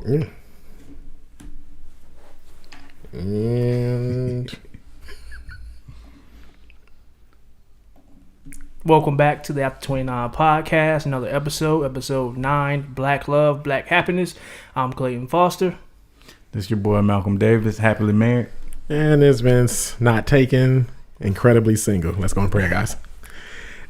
Yeah. And welcome back to the After 29 podcast. Another episode 9, Black Love, Black Happiness. I'm Clayton Foster. This is your boy Malcolm Davis, happily married. And it's Vince, not taken, incredibly single. Let's go and pray, guys.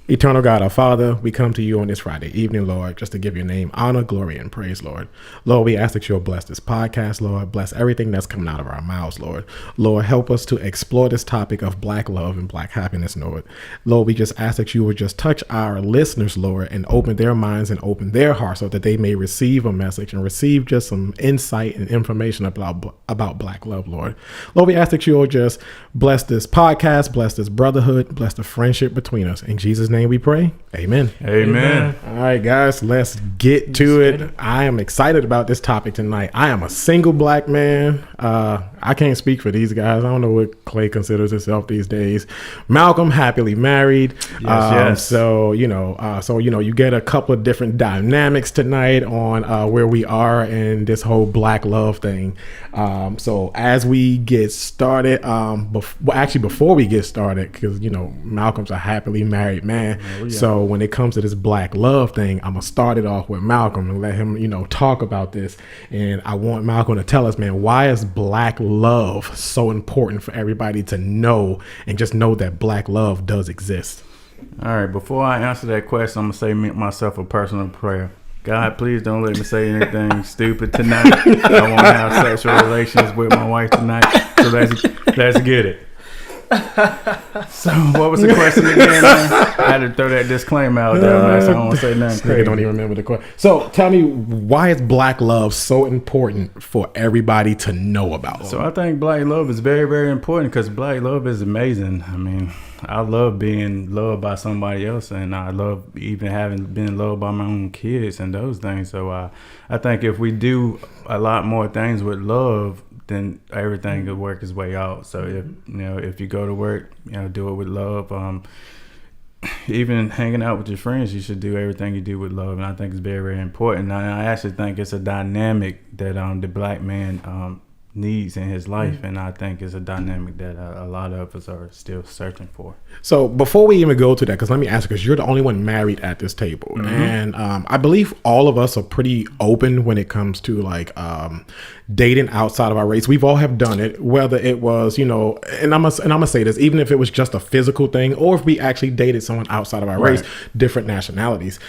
Eternal God, our Father, we come to you on this Friday evening, Lord, just to give your name honor, glory, and praise, Lord. Lord, we ask that you'll bless this podcast, Lord. Bless everything that's coming out of our mouths, Lord. Lord, help us to explore this topic of black love and black happiness, Lord. Lord, we just ask that you would just touch our listeners, Lord, and open their minds and open their hearts so that they may receive a message and receive just some insight and information about black love, Lord. Lord, we ask that you'll just bless this podcast, bless this brotherhood, bless the friendship between us. In Jesus' name we pray. Amen. Amen. All right, guys, let's get to it. I am excited about this topic tonight. I am a single black man. I can't speak for these guys. I don't know what Clay considers himself these days. Malcolm, happily married. Yes. So you get a couple of different dynamics tonight on where we are in this whole black love thing. So as we get started, before we get started, because Malcolm's a happily married man. Oh, yeah. So when it comes to this black love thing, I'm gonna start it off with Malcolm and let him, talk about this. And I want Malcolm to tell us, man, why is black love so important for everybody to know, and just know that black love does exist? All right, before I answer that question, I'm going to say myself a personal prayer. God, please don't let me say anything stupid tonight. I won't have sexual relations with my wife tonight. So let's get it. So what was the question again? I had to throw that disclaimer out there, man, so I don't want to say nothing crazy. I don't even remember the question. So tell me, why is black love so important for everybody to know about? So I think black love is very, very important because black love is amazing. I mean, I love being loved by somebody else, and I love even having been loved by my own kids and those things. So I think if we do a lot more things with love, then everything will work its way out. So if you go to work, do it with love. Even hanging out with your friends, you should do everything you do with love, and I think it's very, very important. And I actually think it's a dynamic that the black man needs in his life, and I think it's a dynamic that a lot of us are still searching for. So before we even go to that, because let me ask you, because you're the only one married at this table, and I believe all of us are pretty open when it comes to dating outside of our race. We've all have done it, whether it was and I'm gonna say this, even if it was just a physical thing, or if we actually dated someone outside of our race, different nationalities.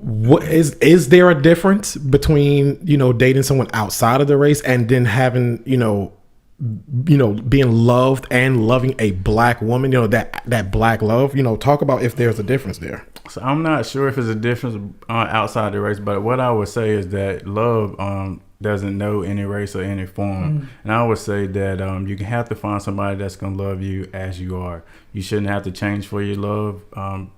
What is there a difference between dating someone outside of the race and then having being loved and loving a black woman, that black love? Talk about if there's a difference there. So I'm not sure if there's a difference outside the race, but what I would say is that love doesn't know any race or any form. And I would say that you can have to find somebody that's going to love you as you are. You shouldn't have to change for your love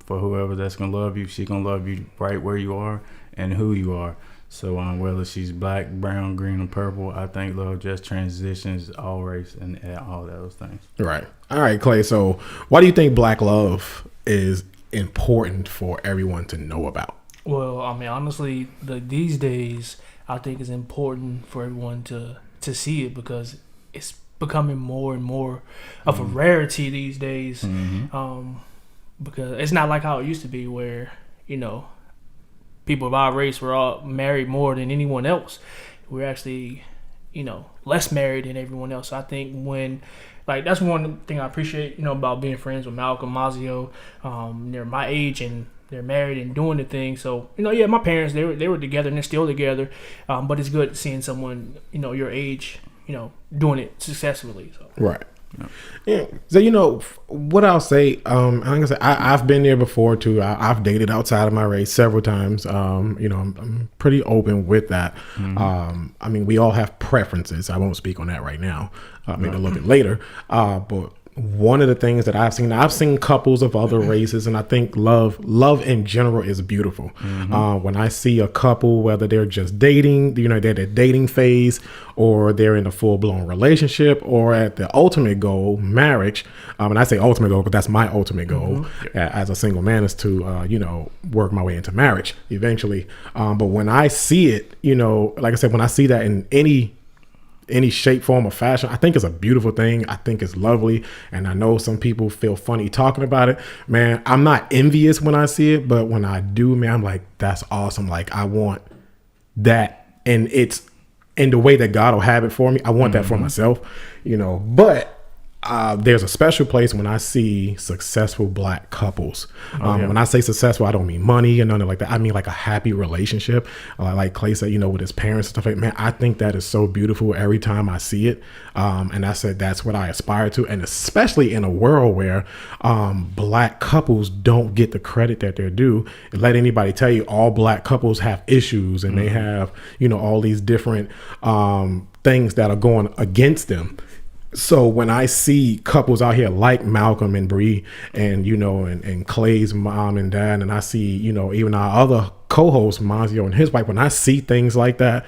for whoever that's going to love you. She's going to love you right where you are and who you are. So whether she's black, brown, green, or purple, I think love just transitions all race and all those things. Right. All right, Clay. So why do you think black love is important for everyone to know about? Well, I mean, honestly, these days, I think it's important for everyone to see it because it's becoming more and more of a rarity these days. Because it's not like how it used to be where, people of our race were all married more than anyone else. We're actually, less married than everyone else. So I think that's one thing I appreciate, about being friends with Malcolm, Mazio. They're my age and they're married and doing the thing. So, my parents, they were together and they're still together. But it's good seeing someone, your age, doing it successfully. So. Right. Yeah. So, what I'll say, like I said, I've been there before too. I've dated outside of my race several times. I'm pretty open with that. I mean, we all have preferences. I won't speak on that right now. Maybe a little bit later. But one of the things that I've seen couples of other races, and I think love in general is beautiful. When I see a couple, whether they're just dating, they're at a dating phase, or they're in a full blown relationship, or at the ultimate goal, marriage. And I say ultimate goal, but that's my ultimate goal as a single man, is to work my way into marriage eventually. But when I see it, like I said, when I see that in any shape, form, or fashion, I think it's a beautiful thing. I think it's lovely. And I know some people feel funny talking about it. Man, I'm not envious when I see it, but when I do, man, I'm like, that's awesome. Like, I want that. And it's in the way that God will have it for me. I want that for myself, but there's a special place when I see successful Black couples. When I say successful, I don't mean money and nothing like that. I mean like a happy relationship. Like Clay said, with his parents and stuff like that. Man, I think that is so beautiful every time I see it. And I said that's what I aspire to. And especially in a world where Black couples don't get the credit that they're due. Let anybody tell you, all Black couples have issues, and they have, all these different things that are going against them. So when I see couples out here like Malcolm and Bree and, and Clay's mom and dad, and I see, even our other co-host, Mazio and his wife, when I see things like that,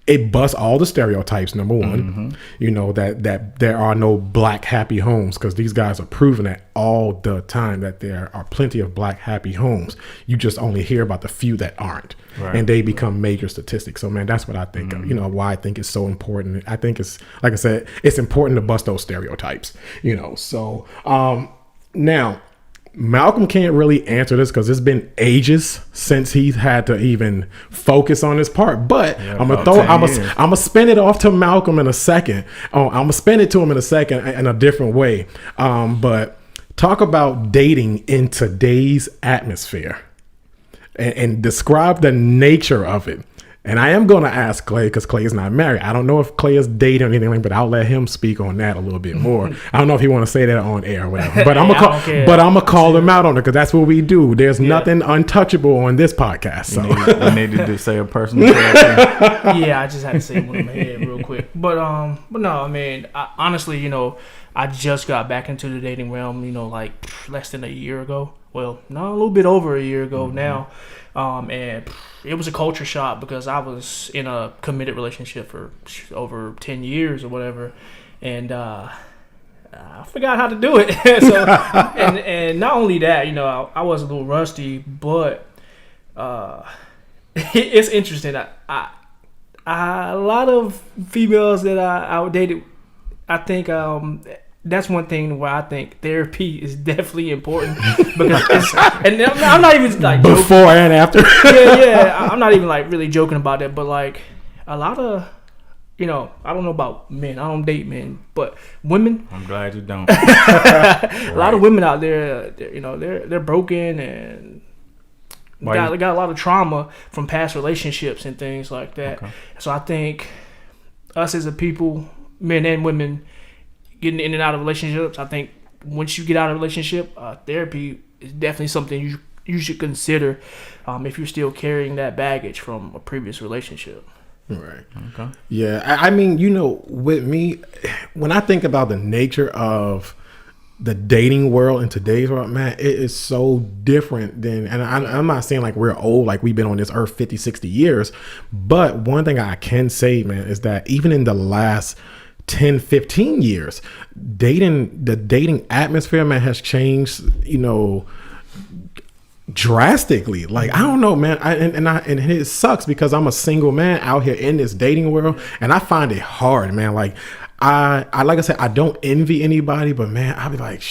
it busts all the stereotypes, number one, that there are no Black happy homes, because these guys are proving that all the time, that there are plenty of Black happy homes. You just only hear about the few that aren't. Right. And they become major statistics. So, man, that's what I think of, why I think it's so important. I think it's, like I said, it's important to bust those stereotypes, So now, Malcolm can't really answer this because it's been ages since he's had to even focus on this part. But I'm gonna spin it off to Malcolm in a second. I'm gonna spin it to him in a second in a different way. But talk about dating in today's atmosphere and describe the nature of it. And I am going to ask Clay, because Clay is not married. I don't know if Clay is dating or anything, but I'll let him speak on that a little bit more. I don't know if he want to say that on air or whatever. But I'm gonna call him out on it, because that's what we do. There's nothing untouchable on this podcast. So you needed to say a personal thing. Yeah, I just had to say one in my head real quick. But no, I mean, honestly, I just got back into the dating realm, like less than a year ago. Well, no, a little bit over a year ago now. And it was a culture shock, because I was in a committed relationship for over 10 years or whatever. And I forgot how to do it. So, and not only that, I was a little rusty, but it's interesting. I a lot of females that I dated, I think that's one thing where I think therapy is definitely important, because and I'm not even like before and after. yeah, I'm not even like really joking about that, but like a lot of, I don't know about men, I don't date men, but women. I'm glad you don't. A lot of women out there, they're broken and got a lot of trauma from past relationships and things like that. Okay. So I think us as a people, men and women, getting in and out of relationships, I think once you get out of a relationship, therapy is definitely something you should consider if you're still carrying that baggage from a previous relationship. Right. Okay. Yeah. I mean, with me, when I think about the nature of the dating world in today's world, man, it is so different than, and I'm not saying like we're old, like we've been on this earth 50, 60 years, but one thing I can say, man, is that even in the last 10, 15 years, the dating atmosphere, man, has changed, drastically. Like, I don't know, man. And it sucks, because I'm a single man out here in this dating world, and I find it hard, man. Like, I like I said, I don't envy anybody, but man, I'll be like,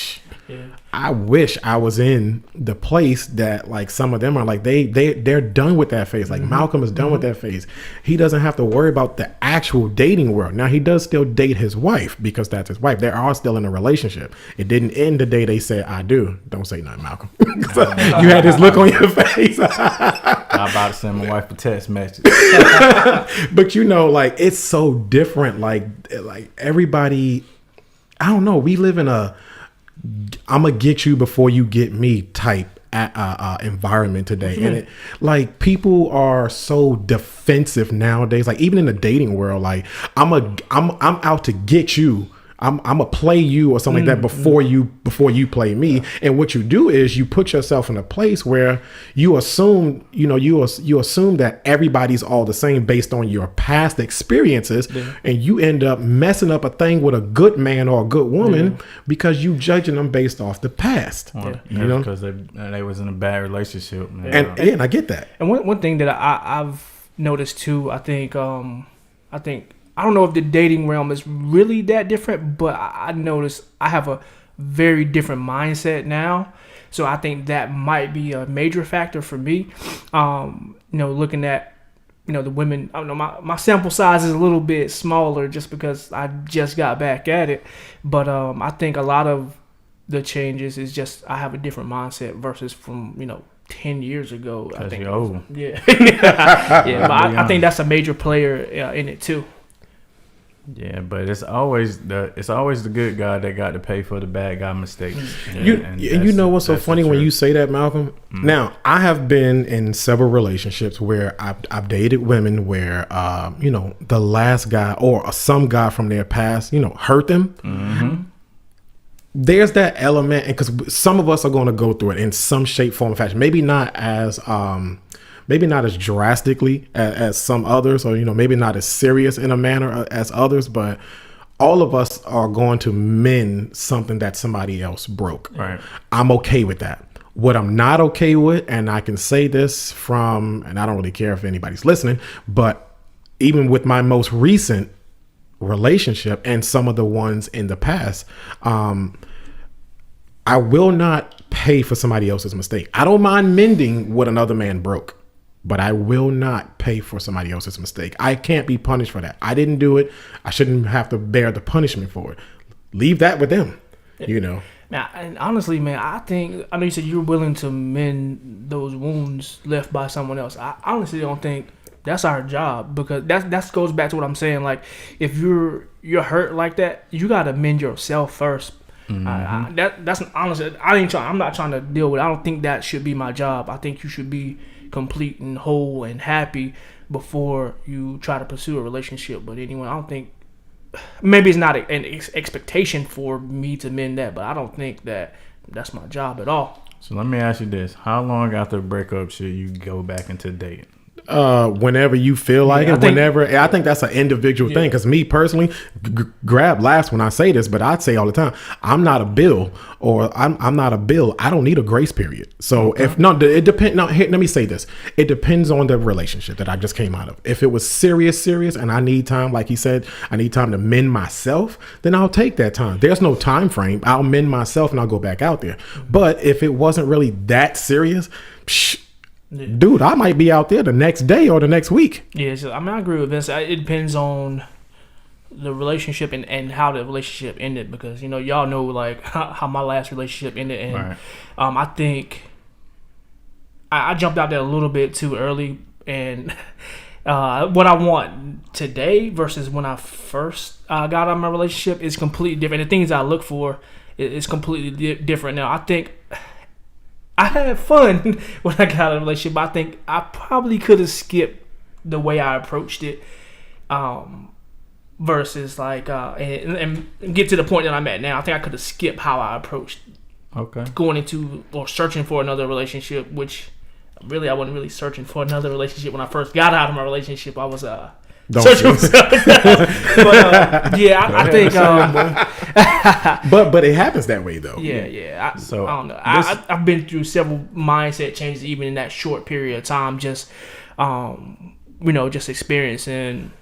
I wish I was in the place that like some of them are. Like they're done with that phase. Like Malcolm is done with that phase. He doesn't have to worry about the actual dating world. Now he does still date his wife, because that's his wife. They are still in a relationship. It didn't end the day they said I do. Don't say nothing, Malcolm. You had this look on your face. I'm about to send my wife a text message. But like it's so different. Like everybody, I don't know. We live in a I'm gonna get you before you get me type environment today. And it, like, people are so defensive nowadays. Like, even in the dating world, like I'm out to get you I'm gonna play you or something like that before you play me. And what you do is you put yourself in a place where you assume, you assume that everybody's all the same based on your past experiences, and you end up messing up a thing with a good man or a good woman because you judging them based off the past. Because they was in a bad relationship. Man. And I get that. And one thing that I've noticed too, I think I don't know if the dating realm is really that different, but I noticed I have a very different mindset now. So I think that might be a major factor for me. Looking at, the women, I don't know, my sample size is a little bit smaller just because I just got back at it. But I think a lot of the changes is just I have a different mindset versus from, 10 years ago. I think. You're old. Yeah. Yeah, but I think that's a major player in it too. Yeah, but it's always the good guy that got to pay for the bad guy mistakes. You know what's so funny when you say that, Malcolm? Now, I have been in several relationships where I've dated women where the last guy or some guy from their past hurt them. There's that element, and because some of us are going to go through it in some shape, form, or fashion. Maybe not as drastically as some others, or maybe not as serious in a manner as others, but all of us are going to mend something that somebody else broke. Right. I'm okay with that. What I'm not okay with, and I can say this and I don't really care if anybody's listening, but even with my most recent relationship and some of the ones in the past, I will not pay for somebody else's mistake. I don't mind mending what another man broke, but I will not pay for somebody else's mistake. I can't be punished for that. I didn't do it. I shouldn't have to bear the punishment for it. Leave that with them, Now, and honestly, man, I know you said you're willing to mend those wounds left by someone else. I honestly don't think that's our job, because that goes back to what I'm saying. Like, if you're hurt like that, you got to mend yourself first. That's honestly, I'm not trying to deal with it. I don't think that should be my job. I think you should be complete and whole and happy before you try to pursue a relationship with anyone. I don't think, maybe it's not an expectation for me to mend that, but I don't think that's my job at all. So let me ask you this: how long after a breakup should you go back into dating? Whenever you feel like it. I think that's an individual thing. Because me personally, grab laughs when I say this, but I'd say all the time, I'm not a bill, or I'm not a bill. I don't need a grace period. So it depends. Now, let me say this: it depends on the relationship that I just came out of. If it was serious, and I need time, like he said, I need time to mend myself, then I'll take that time. There's no time frame. I'll mend myself and I'll go back out there. But if it wasn't really that serious, dude, I might be out there the next day or the next week. Yeah, so, I agree with Vince. It depends on the relationship and how the relationship ended, because y'all know like how my last relationship ended, and right. I think I jumped out there a little bit too early, and what I want today versus when I first got out of my relationship is completely different. The things I look for is completely different now. I think I had fun when I got out of the relationship, but I think I probably could have skipped the way I approached it, versus like and get to the point that I'm at now. I think I could have skipped how I approached going into or searching for another relationship, which really I wasn't really searching for another relationship when I first got out of my relationship. I was searching for I think but it happens that way though. I don't know. I've been through several mindset changes even in that short period of time, just just experiencing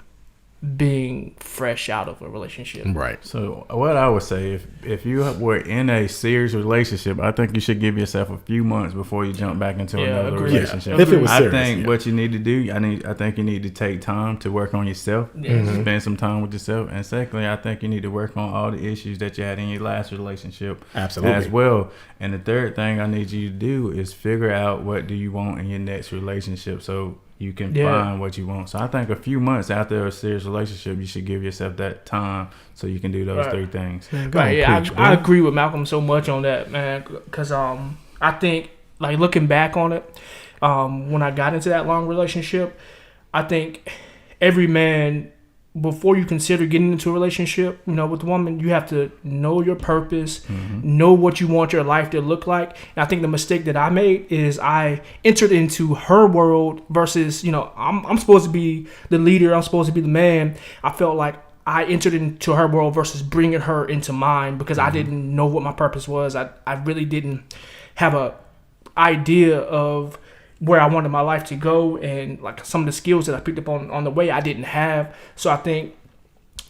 being fresh out of a relationship. Right. So what I would say, if you were in a serious relationship, I think you should give yourself a few months before you jump back into another relationship. If it was serious, I think what you need to do, I think you need to take time to work on yourself, spend some time with yourself, and secondly, I think you need to work on all the issues that you had in your last relationship, absolutely, as well. And the third thing I need you to do is figure out what do you want in your next relationship, so you can find what you want. So I think a few months after a serious relationship, you should give yourself that time so you can do those three things. I agree with Malcolm so much on that, man, because I think, like, looking back on it, when I got into that long relationship, I think every man before you consider getting into a relationship, with a woman, you have to know your purpose, know what you want your life to look like. And I think the mistake that I made is I entered into her world versus, I'm supposed to be the leader. I'm supposed to be the man. I felt like I entered into her world versus bringing her into mine because I didn't know what my purpose was. I really didn't have a idea of where I wanted my life to go, and like some of the skills that I picked up on the way I didn't have. So I think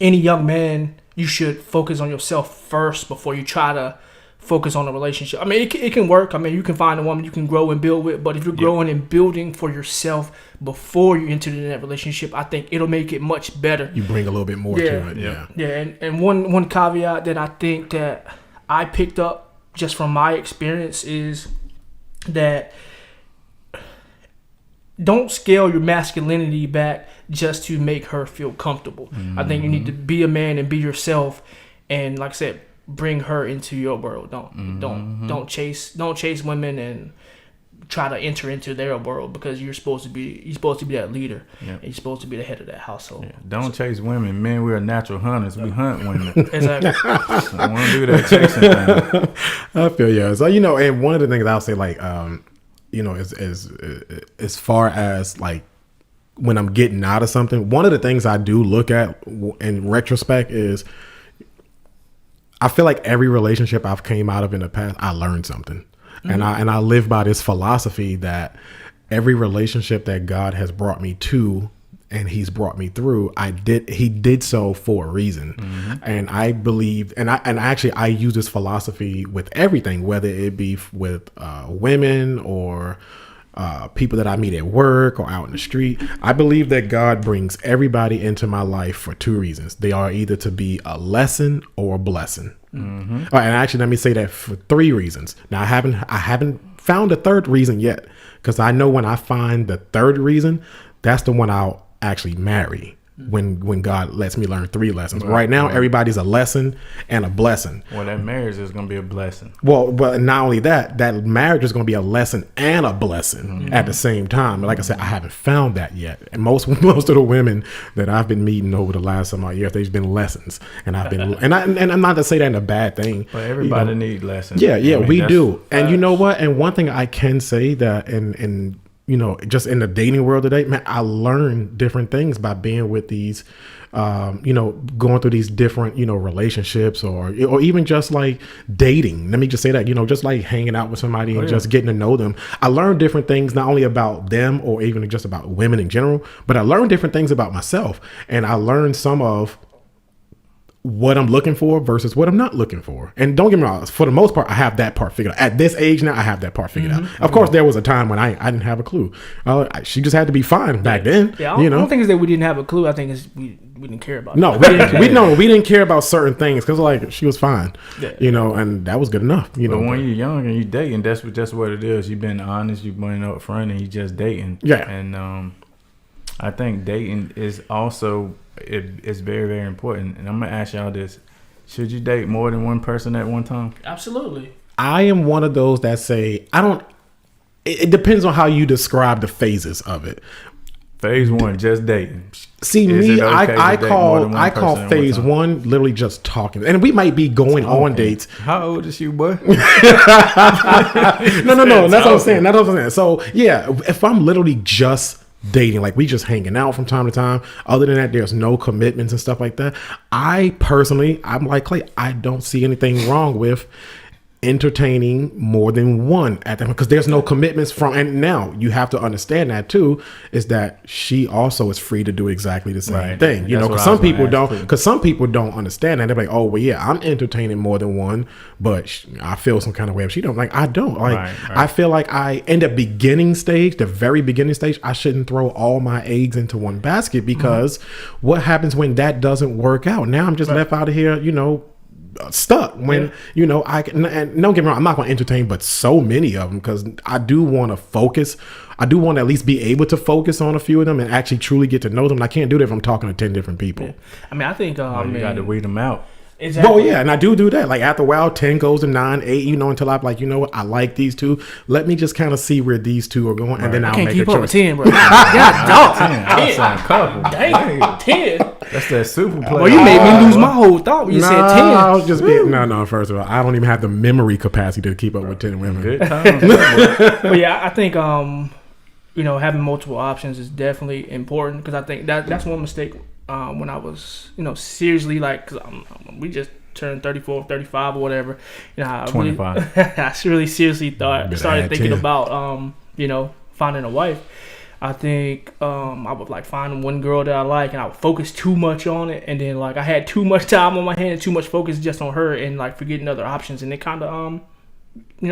any young man, you should focus on yourself first before you try to focus on a relationship. I mean, it can work. I mean, you can find a woman you can grow and build with, but if you're growing and building for yourself before you enter into that relationship, I think it'll make it much better. You bring a little bit more to it. Yeah. And one caveat that I think that I picked up just from my experience is that don't scale your masculinity back just to make her feel comfortable. I think you need to be a man and be yourself, and like I said, bring her into your world. Don't chase women and try to enter into their world, because you're supposed to be that leader. And you're supposed to be the head of that household. Don't chase women. Men, we're natural hunters. We hunt women. Exactly. I want to do that chasing thing. I feel you. So and one of the things I'll say, like as far as like when I'm getting out of something, one of the things I do look at in retrospect is I feel like every relationship I've came out of in the past, I learned something. And I live by this philosophy that every relationship that God has brought me to and he's brought me through, he did so for a reason. And I believe, and I use this philosophy with everything, whether it be with women or people that I meet at work or out in the street. I believe that God brings everybody into my life for two reasons. They are either to be a lesson or a blessing. And actually, let me say that for three reasons. Now, I haven't found a third reason yet, because I know when I find the third reason, that's the one I'll actually marry. When God lets me learn three lessons. Right now, everybody's a lesson and a blessing. Well, that marriage is going to be a blessing. Well, but not only that marriage is going to be a lesson and a blessing at the same time. But like I said, I haven't found that yet. And most of the women that I've been meeting over the last some odd years, they've been lessons. And I've been and I'm not to say that in a bad thing. But everybody needs lessons. Yeah, we do. And you know what? And one thing I can say that in just in the dating world today, man, I learned different things by being with these, going through these different, relationships or even just like dating. Let me just say that, just like hanging out with somebody and just getting to know them. I learned different things, not only about them or even just about women in general, but I learned different things about myself. And I learned some of what I'm looking for versus what I'm not looking for. And don't get me wrong, for the most part, I have that part figured out. At this age now, I have that part figured out. Of course, there was a time when I didn't have a clue. She just had to be fine back then. Yeah, I don't think it's that we didn't have a clue. I think it's we didn't care about it. No, we didn't care about certain things because like she was fine, and that was good enough. But when you're young and you dating, that's what it is. You've been honest, you've been up front, and you just dating. Yeah. And I think dating is also it's very, very important. And I'm gonna ask y'all this: should you date more than one person at one time? Absolutely. I am one of those that say I don't. It depends on how you describe the phases of it. Phase one, just dating. See, I call phase one literally just talking, and we might be going on dates. How old is you, boy? No. That's what I'm saying. So yeah, if I'm literally just dating, like we just hanging out from time to time, other than that, there's no commitments and stuff like that. I'm like Clay. I don't see anything wrong with entertaining more than one at them because there's no commitments from. And now you have to understand that too, is that she also is free to do exactly the same thing. Because some people don't understand that. They're like, oh well, yeah, I'm entertaining more than one, but I feel some kind of way if she don't. Like I don't. Like I feel like in the very beginning stage, I shouldn't throw all my eggs into one basket because what happens when that doesn't work out? Now I'm just left out of here, stuck when I can. And don't get me wrong, I'm not going to entertain but so many of them because I do want to focus. I do want to at least be able to focus on a few of them and actually truly get to know them. And I can't do that if I'm talking to 10 different people. I mean, I think you got to weed them out. Exactly. Well, yeah, and I do that. Like after a while, 10 goes to 9, 8, until I'm like, what, I like these two. Let me just kind of see where these two are going, and then I'll make a choice. I can't keep up with 10, bro. God, dog. 10. 10. Dang, 10. That's that super play. Well, you made me lose my whole thought when you said 10. I was just being, no. First of all, I don't even have the memory capacity to keep up with 10 women. Good times. But yeah, I think having multiple options is definitely important because I think that's one mistake when I was seriously cause we just turned 34, 35 or whatever. I 25. I really seriously started thinking 10. about finding a wife. I think I would find one girl that I like, and I would focus too much on it, and then I had too much time on my hand, and too much focus just on her, and forgetting other options, and it kind of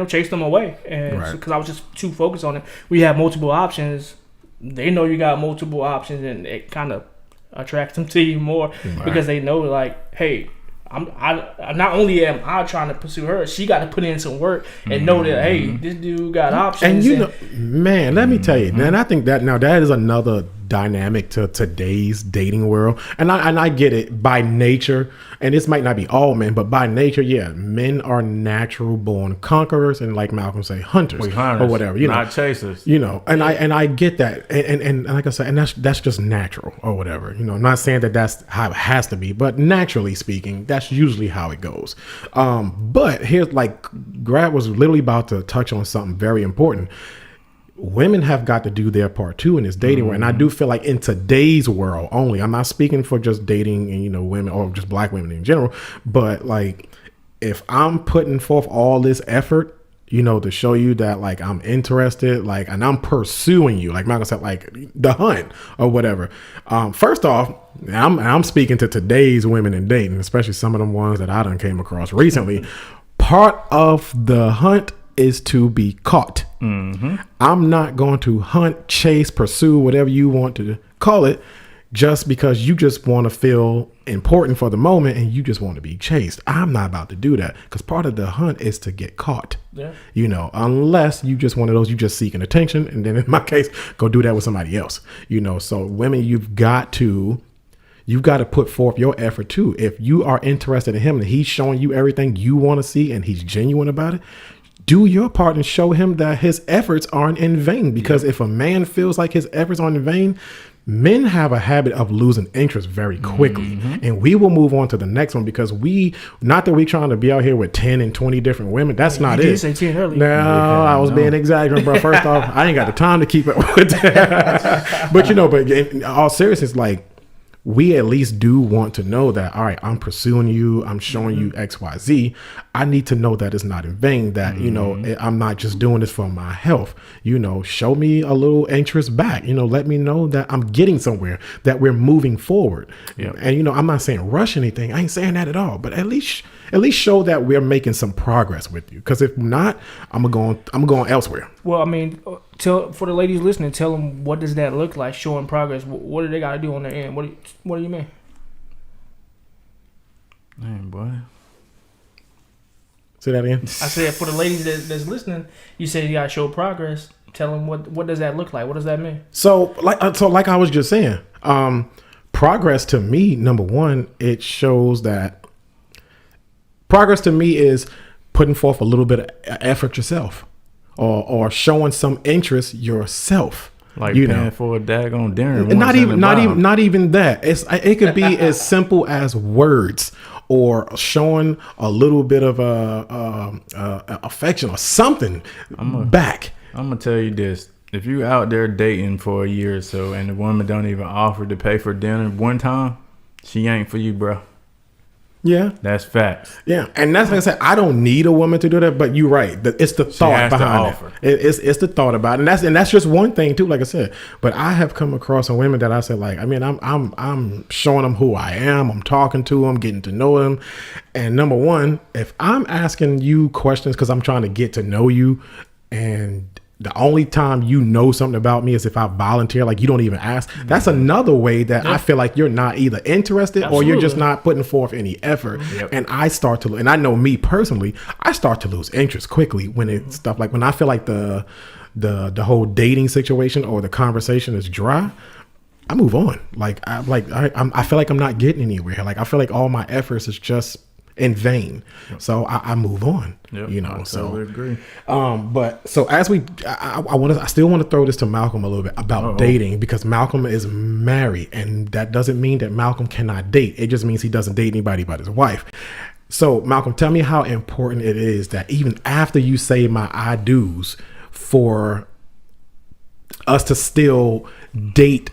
chase them away, and because I was just too focused on it. We have multiple options. They know you got multiple options, and it kind of attracts them to you more because they know hey. I not only am I trying to pursue her, she got to put in some work and know that this dude got options. And man, let me tell you, and I think that is another dynamic to today's dating world, and I get it by nature, and this might not be all men, but by nature, men are natural born conquerors, and like Malcolm say, hunters or whatever, not chasers, and I get that, and like I said, and that's just natural or whatever, I'm not saying that's how it has to be, but naturally speaking, that's usually how it goes. But here's Grad was literally about to touch on something very important. Women have got to do their part too in this dating world. And I do feel like in today's world only, I'm not speaking for just dating and, women or just black women in general, but if I'm putting forth all this effort, to show you that I'm interested, and I'm pursuing you, like Malcolm said, the hunt or whatever. First off, I'm speaking to today's women in dating, especially some of them ones that I done came across recently. Part of the hunt is to be caught. I'm not going to hunt, chase, pursue, whatever you want to call it, just because you just want to feel important for the moment and you just want to be chased. I'm not about to do that because part of the hunt is to get caught. Yeah. Unless you just one of those, you just seeking attention, and then in my case, go do that with somebody else. So women, you've got to put forth your effort too. If you are interested in him and he's showing you everything you want to see and he's genuine about it, do your part and show him that his efforts aren't in vain. Because if a man feels like his efforts aren't in vain, men have a habit of losing interest very quickly. And we will move on to the next one because not that we're trying to be out here with 10 and 20 different women. That's not it. You did say 10 earlier. No, I was being exaggerating, bro. First off, I ain't got the time to keep up with that. But in all seriousness, we at least do want to know that, all right, I'm pursuing you, I'm showing you XYZ. I need to know that it's not in vain, that, I'm not just doing this for my health. Show me a little interest back, let me know that I'm getting somewhere, that we're moving forward. Yep. And, I'm not saying rush anything. I ain't saying that at all, but at least show that we're making some progress with you. Because if not, I'm going elsewhere. Well, I mean, for the ladies listening, tell them what does that look like, showing progress. What do they got to do on their end? What do you mean? Man, boy. Say that again. I said for the ladies that's listening, you said you got to show progress. Tell them what does that look like? What does that mean? So like I was just saying, progress to me, number one, it shows that progress to me is putting forth a little bit of effort yourself, or showing some interest yourself. Paying for a daggone dinner. Not even that. It could be as simple as words, or showing a little bit of affection or something back. I'm gonna tell you this: if you out there dating for a year or so, and the woman don't even offer to pay for dinner one time, she ain't for you, bro. Yeah, that's facts. Yeah, and that's like I said. I don't need a woman to do that, but you're right. It's the thought behind it. It's the thought about it, and that's just one thing too. Like I said, but I have come across some women that I said, I'm showing them who I am. I'm talking to them, getting to know them. And number one, if I'm asking you questions because I'm trying to get to know you, and the only time you know something about me is if I volunteer, you don't even ask. That's another way that I feel like you're not either interested or you're just not putting forth any effort. Yep. And I start to, and I know me personally, I start to lose interest quickly when it's stuff when I feel like the whole dating situation or the conversation is dry. I move on. I feel like I'm not getting anywhere. I feel like all my efforts is just in vain. So I move on. Yep, You know, I so totally agree. but so as I still want to throw this to Malcolm a little bit about dating, because Malcolm is married, and that doesn't mean that Malcolm cannot date. It just means he doesn't date anybody but his wife. So Malcolm, tell me how important it is that even after you say my I do's, for us to still date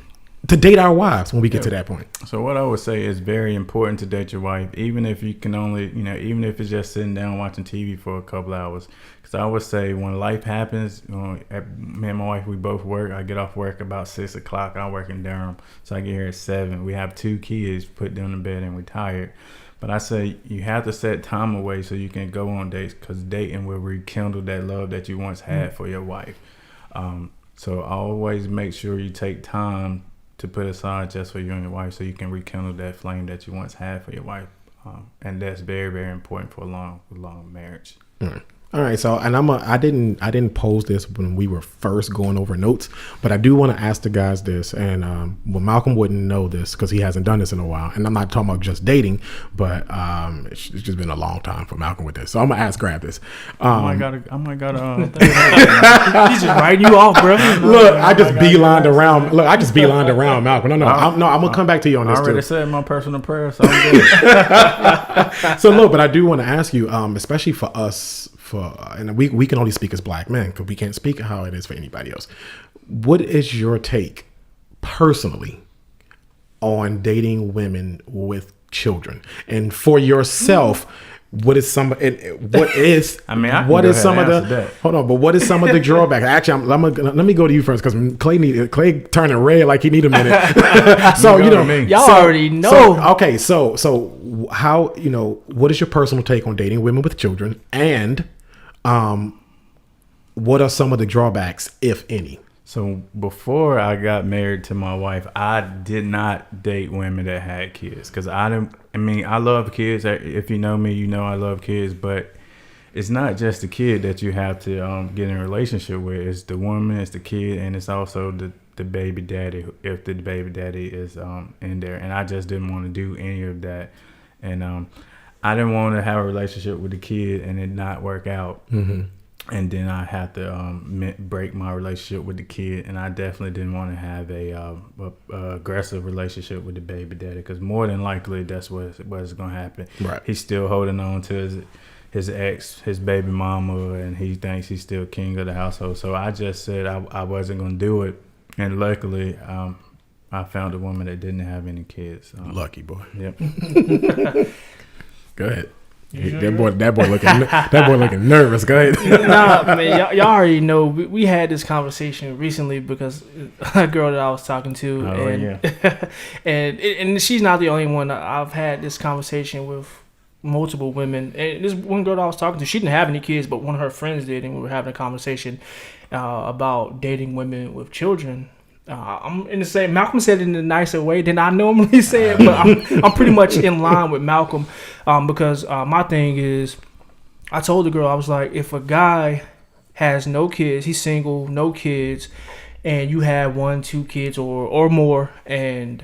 our wives when we get to that point. So what I would say is very important to date your wife, even if you can only, even if it's just sitting down watching TV for a couple hours. Because I would say when life happens, me and my wife, we both work. I get off work about 6 o'clock. I work in Durham, so I get here at 7. We have 2 kids, put them to bed, and we're tired. But I say you have to set time away so you can go on dates, because dating will rekindle that love that you once had for your wife. So always make sure you take time to put aside just for you and your wife, so you can rekindle that flame that you once had for your wife. And that's very, very important for a long marriage. All right, so and I didn't pose this when we were first going over notes, but I do want to ask the guys this, and well, Malcolm wouldn't know this because he hasn't done this in a while, and I'm not talking about just dating, but it's just been a long time for Malcolm with this, so I'm gonna ask Grab this. I might gotta. He's just writing you off, bro. Look, I just beelined around. Look, I just beelined around Malcolm. I'm gonna come back to you on this. I already too. said my personal prayer, so I'm good. So look, but I do want to ask you, especially for us. And we can only speak as black men because we can't speak how it is for anybody else. What is your take personally on dating women with children? And for yourself, what is some of the drawbacks? Actually, let me go to you first, because Clay turning red like he need a minute. So y'all already know. So how, what is your personal take on dating women with children, and what are some of the drawbacks, if any? So before I got married to my wife, I did not date women that had kids, because I love kids. If you know me, you know I love kids, but it's not just the kid that you have to get in a relationship with. It's the woman, it's the kid, and it's also the baby daddy, if the baby daddy is in there. And I just didn't want to do any of that. And I didn't want to have a relationship with the kid and it not work out. Mm-hmm. And then I had to break my relationship with the kid. And I definitely didn't want to have a aggressive relationship with the baby daddy, because more than likely that's what's going to happen. Right. He's still holding on to his ex, his baby mama, and he thinks he's still king of the household. So I just said I wasn't going to do it. And luckily, I found a woman that didn't have any kids. Lucky boy. Yep. Go ahead. That boy looking nervous. Go ahead. Nah, man, y'all already know. We had this conversation recently because a girl that I was talking to, and she's not the only one. I've had this conversation with multiple women, and this one girl that I was talking to, she didn't have any kids, but one of her friends did, and we were having a conversation about dating women with children. I'm in the same. Malcolm said it in a nicer way than I normally say it, but I'm pretty much in line with Malcolm, because my thing is, I told the girl, I was like, if a guy has no kids, he's single, no kids, and you have 1, 2 kids or more, and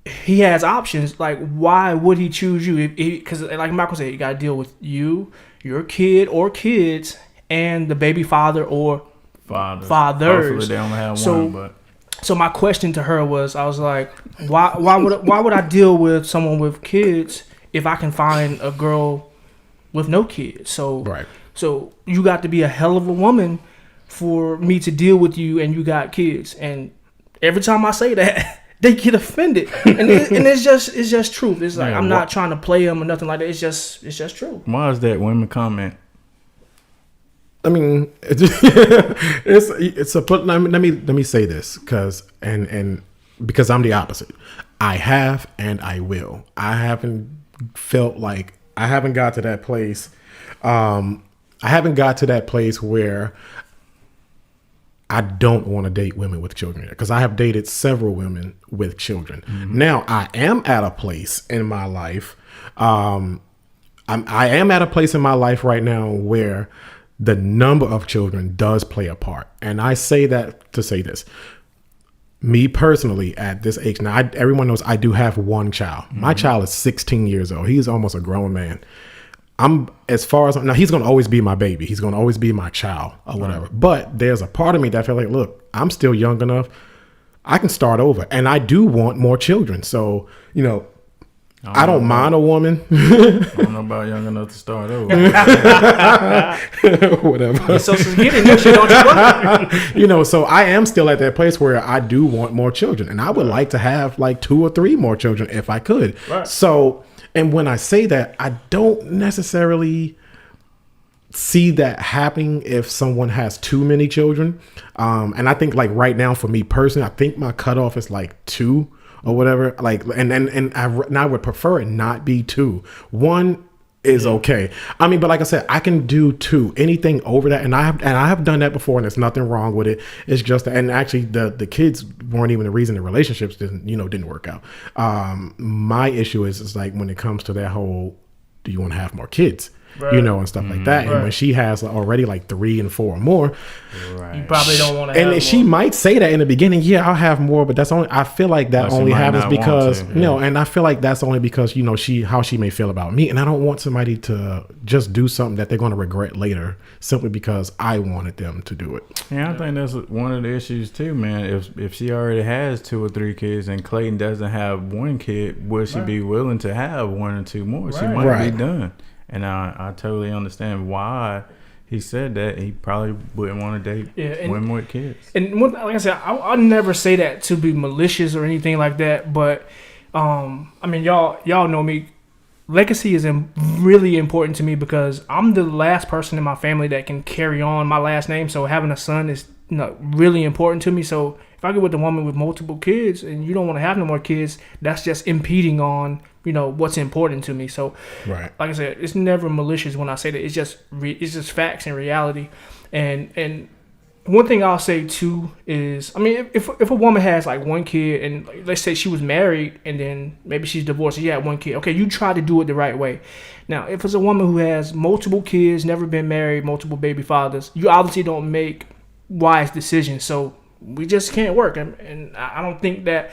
he has options, like, why would he choose you? Because like Malcolm said, you got to deal with you, your kid or kids, and the baby father or fathers. Hopefully they only have one, but. So my question to her was, I was like, why would I deal with someone with kids if I can find a girl with no kids? So right. So you got to be a hell of a woman for me to deal with you, and you got kids. And every time I say that, they get offended, and it's just truth. It's like, I'm not trying to play them or nothing like that. It's just true. Why is that women comment? I mean, let me say this, because I'm the opposite. I have and I will. I haven't got to that place. I haven't got to that place where I don't want to date women with children, because I have dated several women with children. Mm-hmm. Now I am at a place in my life. I am at a place in my life right now where the number of children does play a part. And I say that to say this. me personally at this age now, everyone knows I do have one child. My child is 16 years old. He's almost a grown man. I'm as far as now, he's going to always be my baby. He's going to always be my child or whatever. But there's a part of me that feel like, look, I'm still young enough. I can start over, and I do want more children. So, you know, I don't mind a woman. I don't know about young enough to start over. Whatever. So getting this shit, don't you? You know, so I am still at that place where I do want more children, and I would like to have like 2 or 3 more children if I could. Right. So, and when I say that, I don't necessarily see that happening if someone has too many children. And I think like right now for me personally, I think my cutoff is like 2 or whatever. Like, and I would prefer it not be 2. 1 is okay. I mean, but like I said, I can do 2. Anything over that, and I have done that before, and there's nothing wrong with it. It's just, and actually, the kids weren't even the reason the relationships didn't work out. My issue is like when it comes to that whole, do you want to have more kids? Right. You know, and stuff like that. Right. And when she has already like 3 and 4 or more, right, you probably don't want to have more. And she might say that in the beginning, yeah, I'll have more, but that's only, I feel like that only happens because, you know, and I feel like that's only because, you know, how she may feel about me. And I don't want somebody to just do something that they're going to regret later simply because I wanted them to do it. Yeah, I think that's one of the issues too, man. If she already has 2 or 3 kids and Clayton doesn't have 1 kid, will she be willing to have 1 or 2 more? She might be done. And I totally understand why he said that. He probably wouldn't want to date women with kids. And like I said, I'll never say that to be malicious or anything like that. But I mean, y'all know me. Legacy is really important to me because I'm the last person in my family that can carry on my last name. So having a son is really important to me. So if I get with a woman with multiple kids and you don't want to have no more kids, that's just impeding on, you know, what's important to me. So, like I said, it's never malicious when I say that. It's just facts and reality. And one thing I'll say too is, I mean, if a woman has like 1 kid and let's say she was married and then maybe she's divorced and she had 1 kid, okay, you try to do it the right way. Now, if it's a woman who has multiple kids, never been married, multiple baby fathers, you obviously don't make wise decisions. So we just can't work. And I don't think that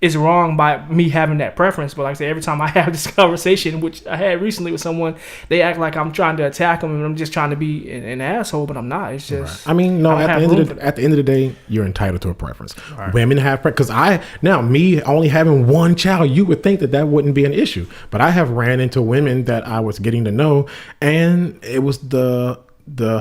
is wrong by me having that preference. But like I said, every time I have this conversation, which I had recently with someone, they act like I'm trying to attack them and I'm just trying to be an asshole, but I'm not. It's just, I mean, no, at the end of the day, you're entitled to a preference. Women have preference. Because me only having 1 child, you would think that wouldn't be an issue. But I have ran into women that I was getting to know, and it was the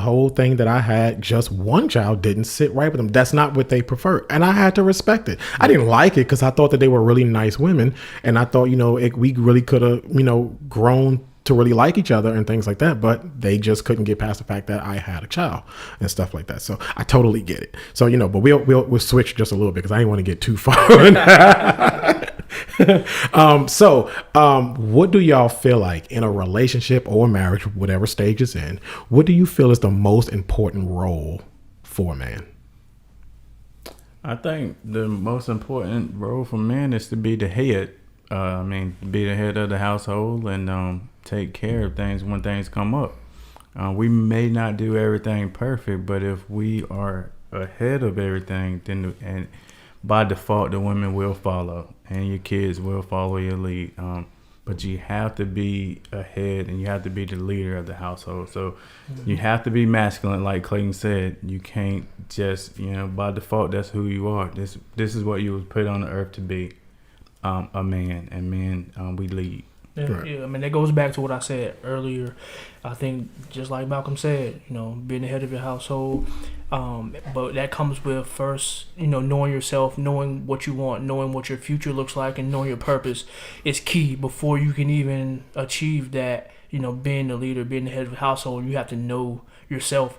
whole thing that I had just 1 child didn't sit right with them. That's not what they prefer. And I had to respect it. I didn't like it because I thought that they were really nice women. And I thought, you know, we really could have, you know, grown to really like each other and things like that. But they just couldn't get past the fact that I had a child and stuff like that. So I totally get it. So, you know, but we'll switch just a little bit because I didn't want to get too far. What do y'all feel like in a relationship or marriage, whatever stage it's in, what do you feel is the most important role for a man? I think the most important role for men is to be the head. Be the head of the household and take care of things when things come up. We may not do everything perfect, but if we are ahead of everything, then and by default, the women will follow, and your kids will follow your lead. But you have to be ahead, and you have to be the leader of the household. So you have to be masculine, like Clayton said. You can't just, you know, by default, that's who you are. This is what you was put on the earth to be, a man, and men, we lead. Yeah, I mean, that goes back to what I said earlier. I think just like Malcolm said, you know, being the head of your household, but that comes with first, you know, knowing yourself, knowing what you want, knowing what your future looks like, and knowing your purpose is key before you can even achieve that. You know, being the leader, being the head of the household, you have to know yourself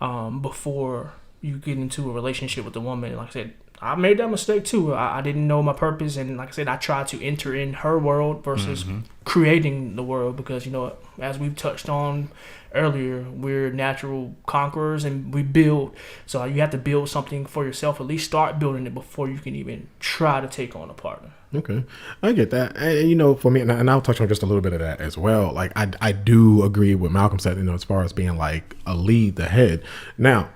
before you get into a relationship with a woman. Like I said, I made that mistake too. I didn't know my purpose, and like I said, I tried to enter in her world versus creating the world because, you know, as we've touched on earlier, we're natural conquerors and we build. So you have to build something for yourself. At least start building it before you can even try to take on a partner. Okay, I get that. And, you know, for me, and I'll touch on just a little bit of that as well. Like I do agree with Malcolm said, you know, as far as being like a lead, the head. Now,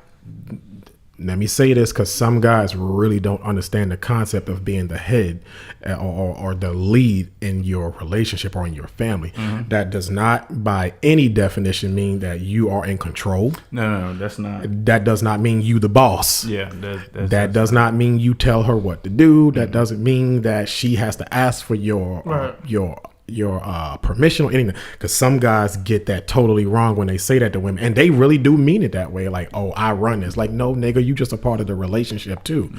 let me say this because some guys really don't understand the concept of being the head or the lead in your relationship or in your family. That does not by any definition mean that you are in control. No, that's not. That does not mean you the boss. Yeah, that does not mean you tell her what to do. That doesn't mean that she has to ask for your permission or anything, because some guys get that totally wrong when they say that to women, and they really do mean it that way, like, oh, I run this. Like, no, nigga, you just a part of the relationship too.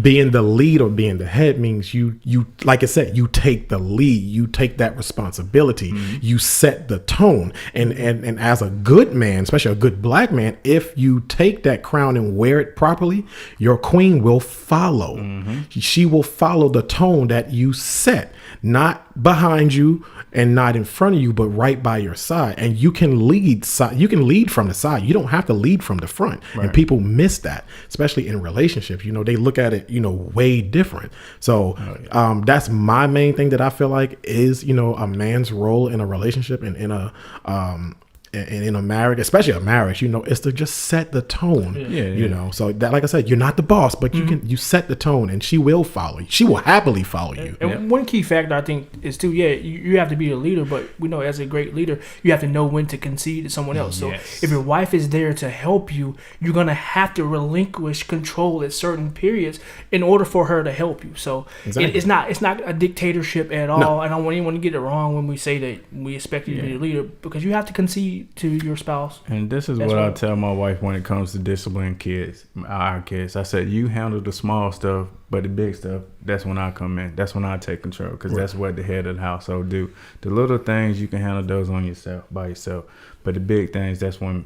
Being the lead or being the head means you like I said, you take the lead, you take that responsibility, you set the tone, and as a good man, especially a good black man, if you take that crown and wear it properly, your queen will follow. She will follow the tone that you set, not behind you and not in front of you, but right by your side. And you can lead from the side. You don't have to lead from the front. And people miss that, especially in relationships. You know, they look at it, you know, way different. So that's my main thing that I feel like is, you know, a man's role in a relationship and in a marriage, especially a marriage, you know, is to just set the tone. You know, so that, like I said, you're not the boss, but you set the tone, and she will follow you. She will happily follow you. And one key factor I think is too, you have to be a leader, but we know as a great leader, you have to know when to concede to someone else. So if your wife is there to help you, you're gonna have to relinquish control at certain periods in order for her to help you. So it's not a dictatorship at all. No. I don't want anyone to get it wrong when we say that we expect you to be a leader, because you have to concede to your spouse. And this is what I tell my wife when it comes to disciplining our kids. I said, you handle the small stuff, but the big stuff, that's when I come in. That's when I take control, because that's what the head of the household do. The little things, you can handle those by yourself. But the big things, that's when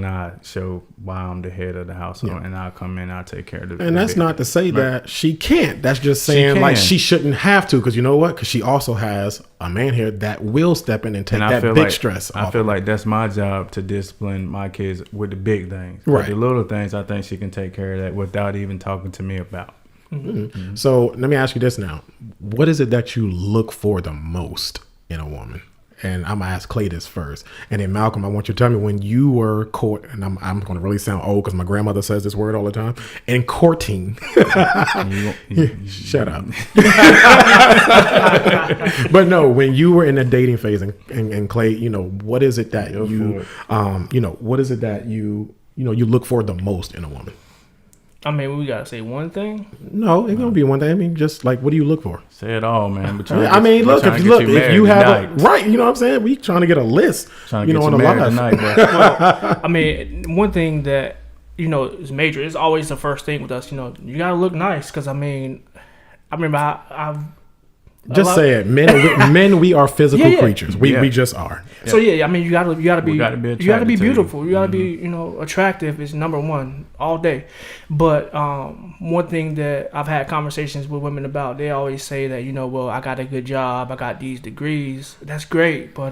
I show why I'm the head of the household, and I'll come in, I'll take care of the. And that's not to say that she can't. That's just saying like she shouldn't have to, because you know what? Because she also has a man here that will step in and take that big stress off. I feel like that's my job, to discipline my kids with the big things. Right. But the little things, I think she can take care of that without even talking to me about. So let me ask you this now. What is it that you look for the most in a woman? And I'm gonna ask Clay this first, and then Malcolm, I want you to tell me when you were court. And I'm gonna really sound old because my grandmother says this word all the time. And courting, shut up. But no, when you were in the dating phase, and Clay, you know, what is it that what is it that you look for the most in a woman? I mean, we gotta say one thing. No, it's gonna be one thing. I mean, just like, what do you look for? Say it all, man. But if you have right, you know what I'm saying. We trying to get a list, on the live. Well, I mean, one thing that is major. It's always the first thing with us. You gotta look nice, because I remember I've. Just say it, men. We are physical creatures. We just are. So I mean, you gotta be beautiful. You gotta be attractive is number one all day. But one thing that I've had conversations with women about, they always say that well, I got a good job, I got these degrees. That's great, but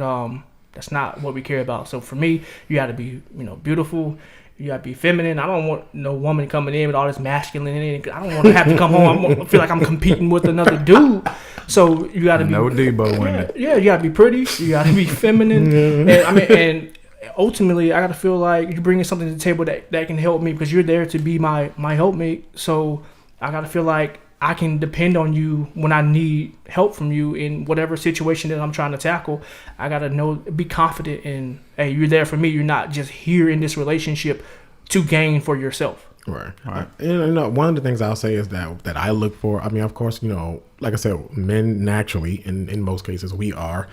that's not what we care about. So for me, you gotta be beautiful. You gotta be feminine. I don't want no woman coming in with all this masculinity. I don't want to have to come home. I feel like I'm competing with another dude. So you gotta be Debo women. Yeah, you gotta be pretty. You gotta be feminine. And ultimately, I gotta feel like you're bringing something to the table that can help me, because you're there to be my helpmate. So I gotta feel like I can depend on you when I need help from you in whatever situation that I'm trying to tackle. I gotta be confident in, hey, you're there for me. You're not just here in this relationship to gain for yourself. Right. One of the things I'll say is that I look for. I mean, of course, like I said, men naturally, in most cases, we are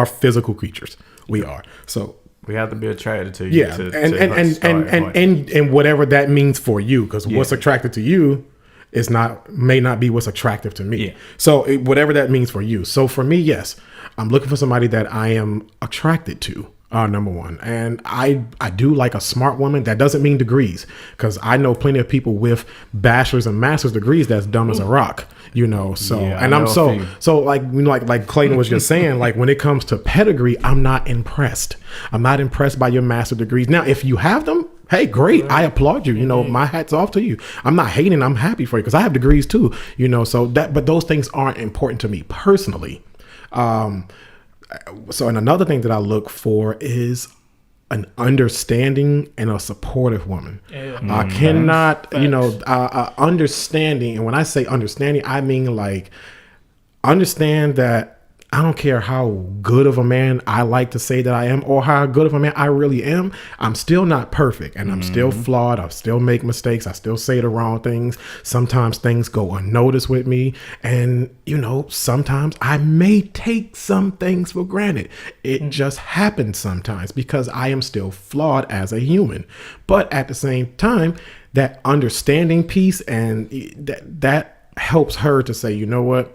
physical creatures. We are. So we have to be attracted to you. Yeah, and whatever that means for you, because what's attracted to you may not be what's attractive to me. Yeah. So whatever that means for you. So for me, yes, I'm looking for somebody that I am attracted to. Number one. And I do like a smart woman. That doesn't mean degrees, because I know plenty of people with bachelor's and master's degrees that's dumb as a rock, So, and I'm so like Clayton was just saying, like, when it comes to pedigree, I'm not impressed. I'm not impressed by your master's degrees. Now, if you have them, hey, great. I applaud you. My hat's off to you. I'm not hating. I'm happy for you, because I have degrees too, so but those things aren't important to me personally. So, and another thing that I look for is an understanding and a supportive woman. Yeah. I cannot, Facts. understanding. And when I say understanding, I mean like understand that I don't care how good of a man I like to say that I am or how good of a man I really am. I'm still not perfect and I'm still flawed. I still make mistakes. I still say the wrong things. Sometimes things go unnoticed with me. And, sometimes I may take some things for granted. It just happens sometimes because I am still flawed as a human. But at the same time, that understanding piece and that helps her to say, you know what?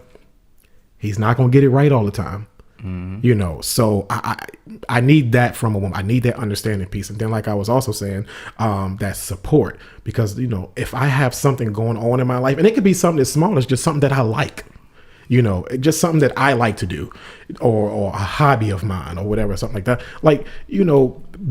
He's not going to get it right all the time, so I need that from a woman. I need that understanding piece. And then like I was also saying, that support, because, if I have something going on in my life, and it could be something as small as just something that I like, just something that I like to do or a hobby of mine or whatever, something like that. Like,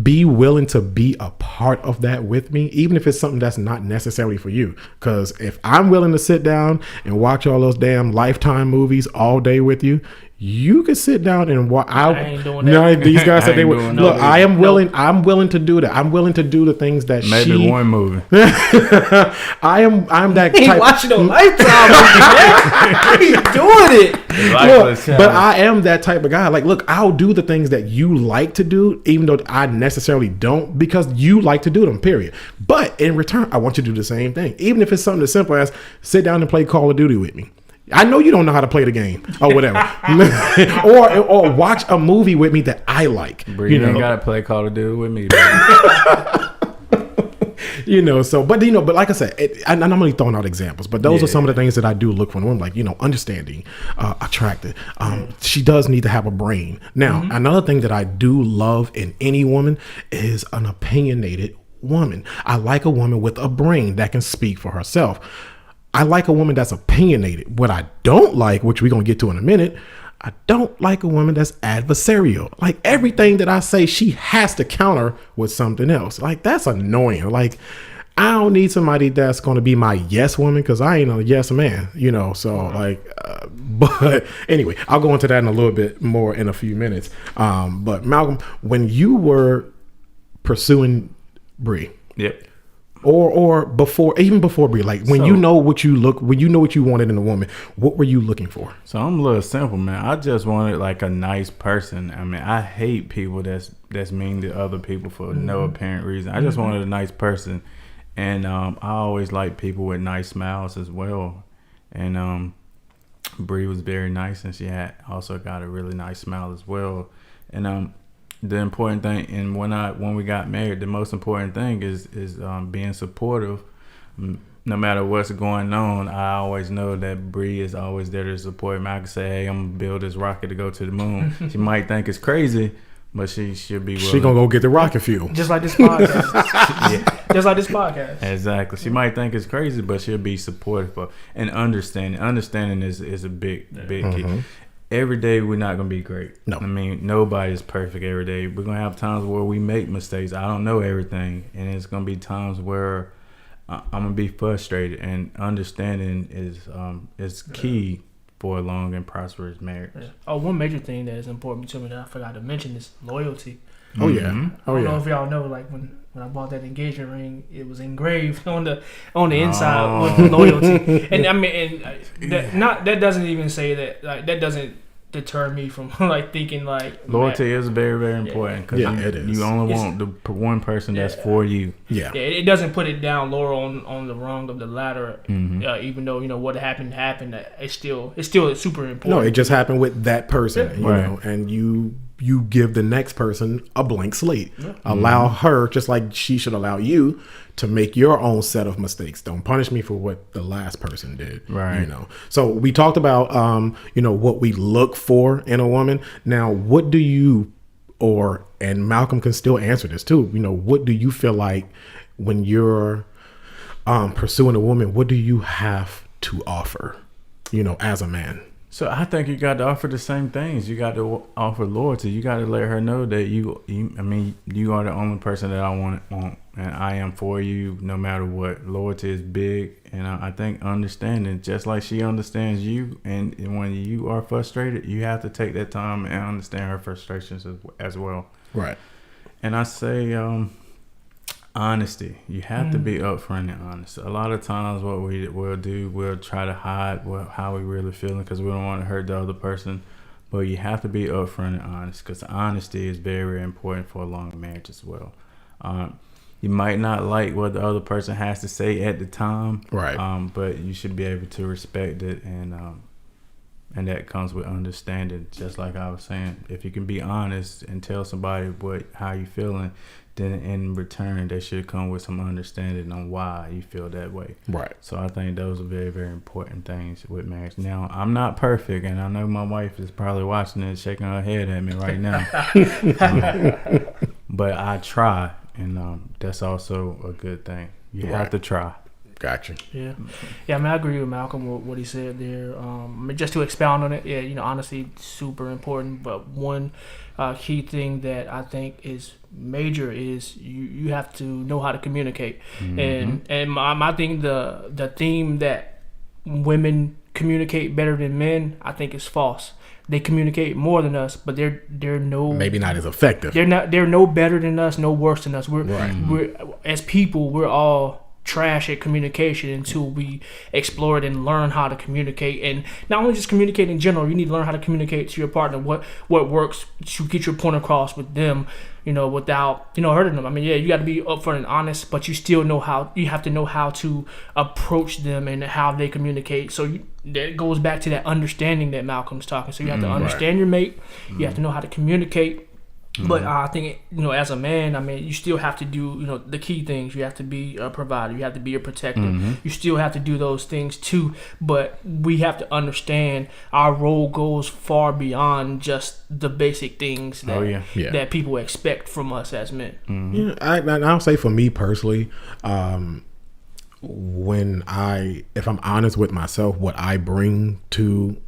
be willing to be a part of that with me, even if it's something that's not necessarily for you. Because if I'm willing to sit down and watch all those damn Lifetime movies all day with you, you could sit down and watch. I ain't doing that. No, these guys said they would. doing Look, that. I am willing. I'm willing to do that. I'm willing to do the things that Maybe one movie. I'm that He type. watching a Lifetime movie, man. He doing it. Look, but I am that type of guy. Like, look, I'll do the things that you like to do, even though I necessarily don't, because you like to do them, period. But in return, I want you to do the same thing. Even if it's something as simple as sit down and play Call of Duty with me. I know you don't know how to play the game or whatever. or watch a movie with me that I like. You ain't gotta play Call of Duty with me. But like I said, and I'm only throwing out examples, but those are some of the things that I do look for in a woman, like, understanding, attractive. She does need to have a brain. Now, another thing that I do love in any woman is an opinionated woman. I like a woman with a brain that can speak for herself. I like a woman that's opinionated. What I don't like, which we're going to get to in a minute, I don't like a woman that's adversarial. Like, everything that I say, she has to counter with something else. Like, that's annoying. Like, I don't need somebody that's going to be my yes woman, because I ain't a yes man, but anyway, I'll go into that in a little bit more in a few minutes. But Malcolm, when you were pursuing Bree, Yep. Or even before Bree, like when you know what you wanted in a woman, what were you looking for? So I'm a little simple, man. I just wanted like a nice person. I mean, I hate people that's mean to other people for no apparent reason. I just wanted a nice person, and I always like people with nice smiles as well. And Bree was very nice, and she had also got a really nice smile as well. And the important thing, and when we got married, the most important thing is being supportive. No matter what's going on, I always know that Bree is always there to support me. I can say, "Hey, I'm gonna build this rocket to go to the moon." She might think it's crazy, but she should be willing. She gonna go get the rocket fuel, just like this podcast. Just like this podcast. Exactly. She might think it's crazy, but she'll be supportive and understanding. Understanding is a big key. Every day we're not gonna be great. No. I mean, nobody's perfect every day. We're gonna have times where we make mistakes. I don't know everything, and it's gonna be times where I'm gonna be frustrated. And understanding is key for a long and prosperous marriage. Yeah. Oh, one major thing that is important to me that I forgot to mention is loyalty. Oh yeah. I don't know if y'all know, like when I bought that engagement ring, it was engraved on the inside with loyalty. And I mean, that doesn't even say that. Like, that doesn't deter me from like thinking like loyalty is very, very important, because it is. You only want the one person that's for you. Yeah. It doesn't put it down lower on the rung of the ladder. Even though what happened. It's still super important. No, it just happened with that person, you Right. know, and you give the next person a blank slate. Yeah. Allow her, just like she should allow you, to make your own set of mistakes. Don't punish me for what the last person did. Right. So we talked about what we look for in a woman. Now, what do you, and Malcolm can still answer this too, what do you feel like when you're pursuing a woman, what do you have to offer, as a man? So I think you got to offer the same things. You got to offer loyalty. You got to let her know that you are the only person that I want, and I am for you no matter what. Loyalty is big, and I think understanding, just like she understands you, and when you are frustrated, you have to take that time and understand her frustrations as well. Right. And I say honesty. You have to be upfront and honest. A lot of times what we will do, we'll try to hide how we really feeling because we don't want to hurt the other person. But you have to be upfront and honest because honesty is very, very important for a long marriage as well. You might not like what the other person has to say at the time, right? But you should be able to respect it, and that comes with understanding. Just like I was saying, if you can be honest and tell somebody how you feeling, then in return they should come with some understanding on why you feel that way. Right. So I think those are very, very important things with marriage. Now, I'm not perfect, and I know my wife is probably watching it, shaking her head at me right now. But I try. And that's also a good thing. You have to try. Gotcha. Yeah. I mean, I agree with Malcolm with what he said there. Just to expound on it, honesty super important. But one key thing that I think is major is you have to know how to communicate. And my thing, the theme that women communicate better than men, I think is false. They communicate more than us, but they're maybe not as effective. They're no better than us, no worse than us. We're as people, we're all trash at communication until we explore it and learn how to communicate. And not only just communicate in general, you need to learn how to communicate to your partner what works to get your point across with them, without hurting them. I mean, you got to be upfront and honest, but you still you have to know how to approach them and how they communicate. So that goes back to that understanding that Malcolm's talking. So you have to understand your mate. You have to know how to communicate. But I think, as a man, I mean, you still have to do, the key things. You have to be a provider. You have to be a protector. You still have to do those things too. But we have to understand our role goes far beyond just the basic things that people expect from us as men. Yeah, I'll say for me personally, if I'm honest with myself, what I bring to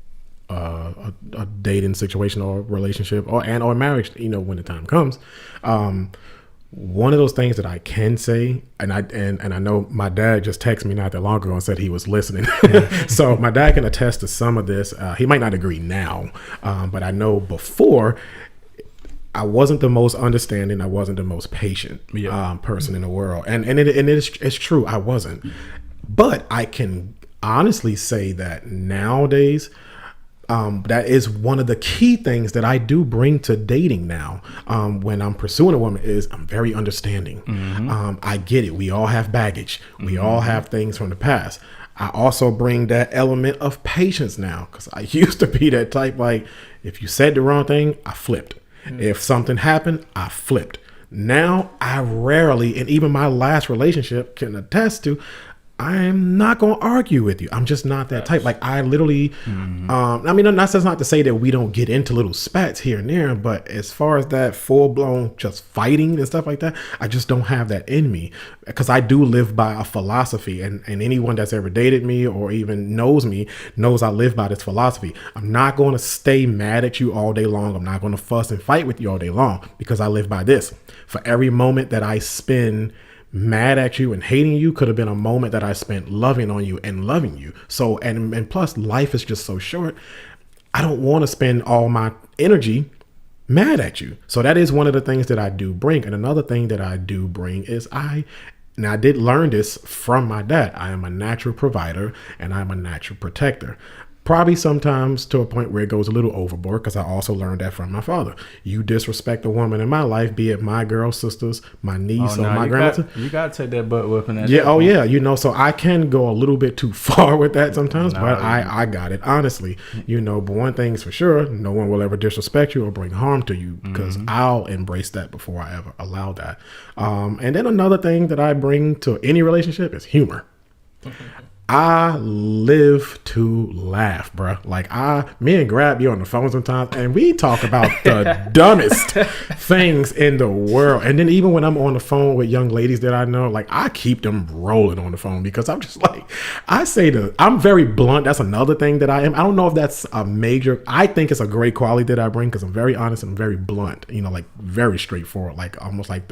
a dating situation or relationship or marriage, when the time comes, one of those things that I can say, and I know my dad just texted me not that long ago and said he was listening. So my dad can attest to some of this. He might not agree now, but I know before I wasn't the most understanding. I wasn't the most patient person in the world, and it's true. I wasn't, but I can honestly say that nowadays. That is one of the key things that I do bring to dating now. When I'm pursuing a woman is I'm very understanding. I get it. We all have baggage. We all have things from the past. I also bring that element of patience now because I used to be that type, like if you said the wrong thing, I flipped. If something happened, I flipped. Now I rarely, and even my last relationship can attest to, I'm not going to argue with you. I'm just not that type. Like I literally, I mean, that's not to say that we don't get into little spats here and there, but as far as that full blown just fighting and stuff like that, I just don't have that in me because I do live by a philosophy, and anyone that's ever dated me or even knows me knows I live by this philosophy. I'm not going to stay mad at you all day long. I'm not going to fuss and fight with you all day long because I live by this. For every moment that I spend mad at you and hating you could have been a moment that I spent loving on you and loving you. So, and plus life is just so short. I don't want to spend all my energy mad at you. So that is one of the things that I do bring. And another thing that I do bring is I did learn this from my dad. I am a natural provider and I'm a natural protector. Probably sometimes to a point where it goes a little overboard because I also learned that from my father. You disrespect a woman in my life, be it my girl sisters, my niece, or my grandmother. You got to take that butt whipping. So I can go a little bit too far with that sometimes, but I got it, honestly. But one thing's for sure, no one will ever disrespect you or bring harm to you because I'll embrace that before I ever allow that. And then another thing that I bring to any relationship is humor. I live to laugh, bro. Like me and Grab be on the phone sometimes and we talk about the dumbest things in the world. And then even when I'm on the phone with young ladies that I know, like I keep them rolling on the phone because I'm just like, I'm very blunt. That's another thing that I am. I don't know if that's I think it's a great quality that I bring because I'm very honest and I'm very blunt, like very straightforward, like almost like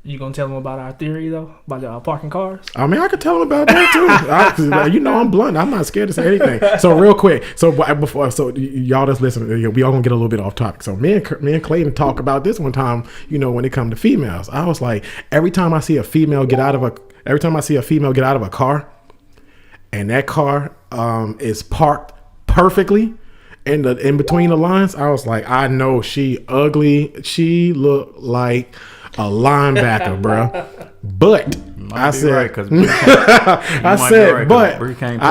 You gonna tell them about our theory though, about the parking cars? I mean, I could tell them about that too. I'm blunt. I'm not scared to say anything. So real quick, y'all just listen. We all gonna get a little bit off topic. So me and Clayton talk about this one time. When it comes to females, I was like, every time I see a female get out of a car, and that car is parked perfectly in between the lines, I was like, I know she ugly. She looked like a linebacker, bro. But I said, I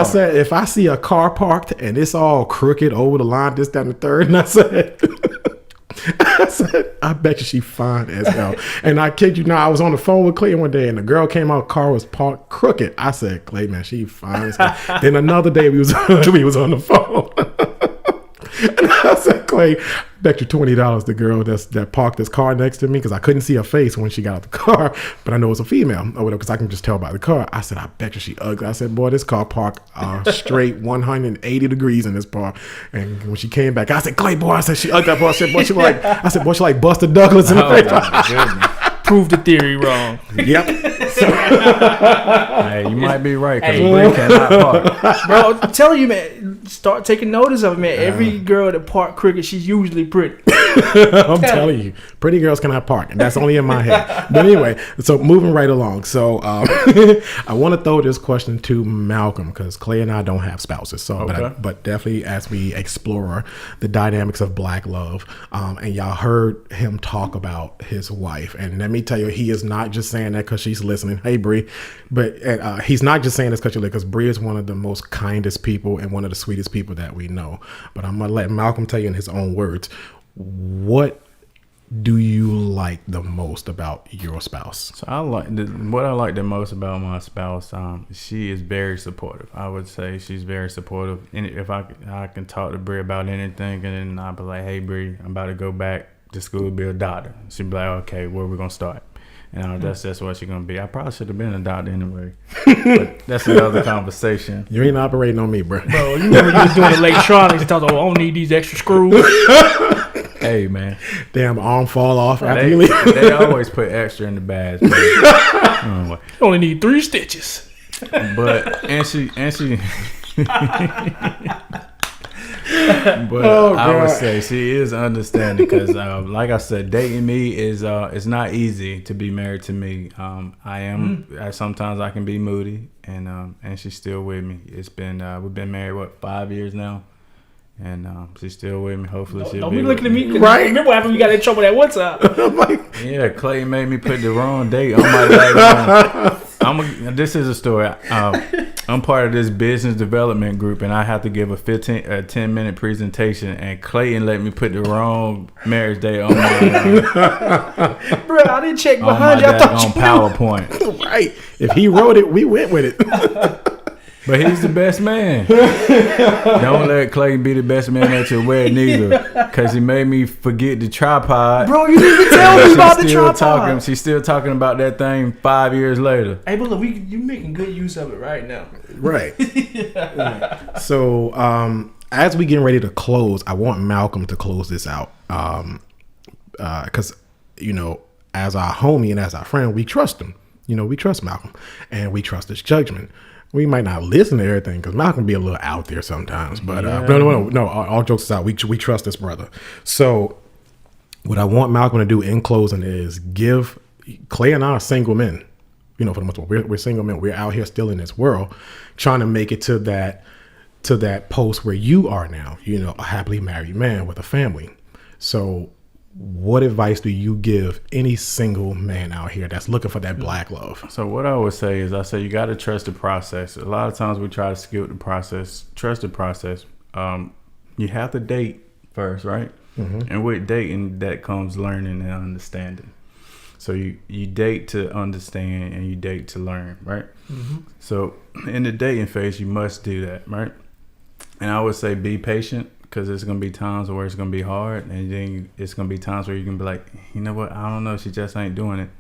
said, if I see a car parked and it's all crooked over the line, this, that, and the third, and I said, I bet you she fine as hell. And I kid you not, I was on the phone with Clay one day, and the girl came out, car was parked crooked. I said, Clay, man, she fine as hell. Then another day we was on the phone. And I said, Clay, bet you $20 the girl that parked this car next to me, because I couldn't see her face when she got out the car, but I know it's a female or whatever, because I can just tell by the car. I said, I bet you she ugly. I said, boy, this car parked straight 180 degrees in this part. And when she came back, I said, Clay, boy, I said, she ugly. Boy, I said, boy, she like Buster Douglas in the face. Prove the theory wrong. Yep. Hey, you might be right, because Bree cannot park. Bro, I'm telling you, man, start taking notice of it, man. Every girl that park crooked, she's usually pretty. I'm telling you, pretty girls cannot park, and that's only in my head. But anyway, so moving right along. So I want to throw this question to Malcolm, because Clay and I don't have spouses. So, okay. but definitely as we explore the dynamics of black love, and y'all heard him talk about his wife, and let me tell you, he is not just saying that because she's listening. Hey, Bree, but he's not just saying this because Bree is one of the most kindest people and one of the sweetest people that we know. But I'm gonna let Malcolm tell you in his own words, what do you like the most about your spouse? So what I like the most about my spouse, she is very supportive. I would say she's very supportive. And if I can talk to Bree about anything, and then I'll be like, hey, Bree, I'm about to go back to school to be a doctor. She'd be like, okay, where are we gonna start? And that's what she's gonna be. I probably should have been a doctor anyway, but that's another conversation. You ain't operating on me, bro. Bro, you remember you was doing electronics and talking, I don't need these extra screws. Hey, man. Damn, arm fall off after you leave. They always put extra in the bags. You only need 3 stitches. But she but I would say she is understanding, because like I said, dating me is it's not easy to be married to me. I am sometimes I can be moody, and she's still with me. It's been we've been married 5 years now, and she's still with me. Hopefully she'll be looking at me, right? Remember what happened? We got in trouble that one time. Yeah, Clay made me put the wrong date on my last one. This is a story. I'm part of this business development group, and I have to give a 10-minute presentation, and Clayton let me put the wrong marriage date on my bro, I didn't check behind you. I thought on PowerPoint. Right. If he wrote it, we went with it. But he's the best man. Don't let Clayton be the best man at your wedding either, because he made me forget the tripod. Bro, you didn't even tell me about the tripod. She's still talking about that thing 5 years later. Hey, but look, you making good use of it right now. Right. Right. So as we getting ready to close, I want Malcolm to close this out, because as our homie and as our friend, we trust him. We trust Malcolm, and we trust his judgment. We might not listen to everything, because Malcolm be a little out there sometimes. But no. All jokes aside, we trust this brother. So what I want Malcolm to do in closing is give Clay and I are single men. For the most part, we're single men. We're out here still in this world, trying to make it to that post where you are now. A happily married man with a family. So what advice do you give any single man out here that's looking for that black love? So what I would say is, you got to trust the process. A lot of times we try to skip the process. Trust the process. You have to date first, right? Mm-hmm. And with dating, that comes learning and understanding. So you date to understand, and you date to learn, right? Mm-hmm. So in the dating phase, you must do that, right? And I would say be patient, because there's going to be times where it's going to be hard, and then it's going to be times where you can be like, you know what, I don't know, she just ain't doing it.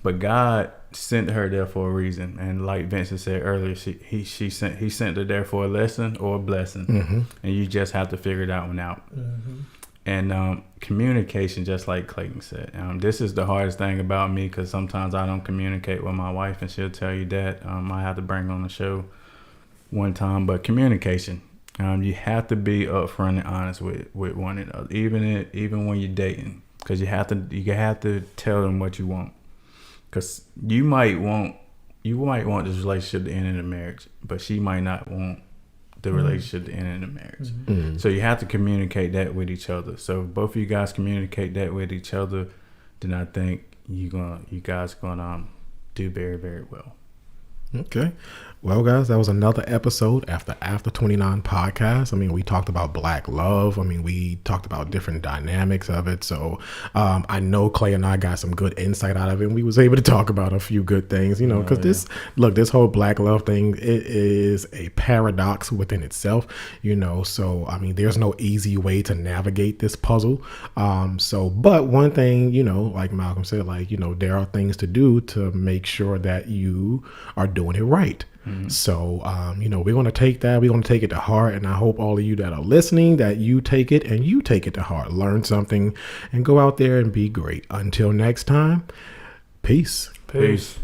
But God sent her there for a reason, and like Vincent said earlier, he sent her there for a lesson or a blessing, mm-hmm. and you just have to figure that one out. Mm-hmm. And communication, just like Clayton said, this is the hardest thing about me, because sometimes I don't communicate with my wife, and she'll tell you that. I have to bring her on the show one time, but communication. You have to be upfront and honest with one another, even when you're dating, because you have to tell them what you want, because you might want this relationship to end in a marriage, but she might not want the relationship to end in a marriage. Mm-hmm. So you have to communicate that with each other. So if both of you guys communicate that with each other, then I think you guys gonna do very, very well. Okay. Well, guys, that was another episode after 29 podcast. I mean, we talked about Black love. I mean, we talked about different dynamics of it. So I know Clay and I got some good insight out of it, and we was able to talk about a few good things, because this whole Black love thing, it is a paradox within itself, So, I mean, there's no easy way to navigate this puzzle. But one thing, like Malcolm said, there are things to do to make sure that you are doing it right. So, we're going to take that. We're going to take it to heart. And I hope all of you that are listening, that you take it and you take it to heart. Learn something and go out there and be great. Until next time, peace. Peace.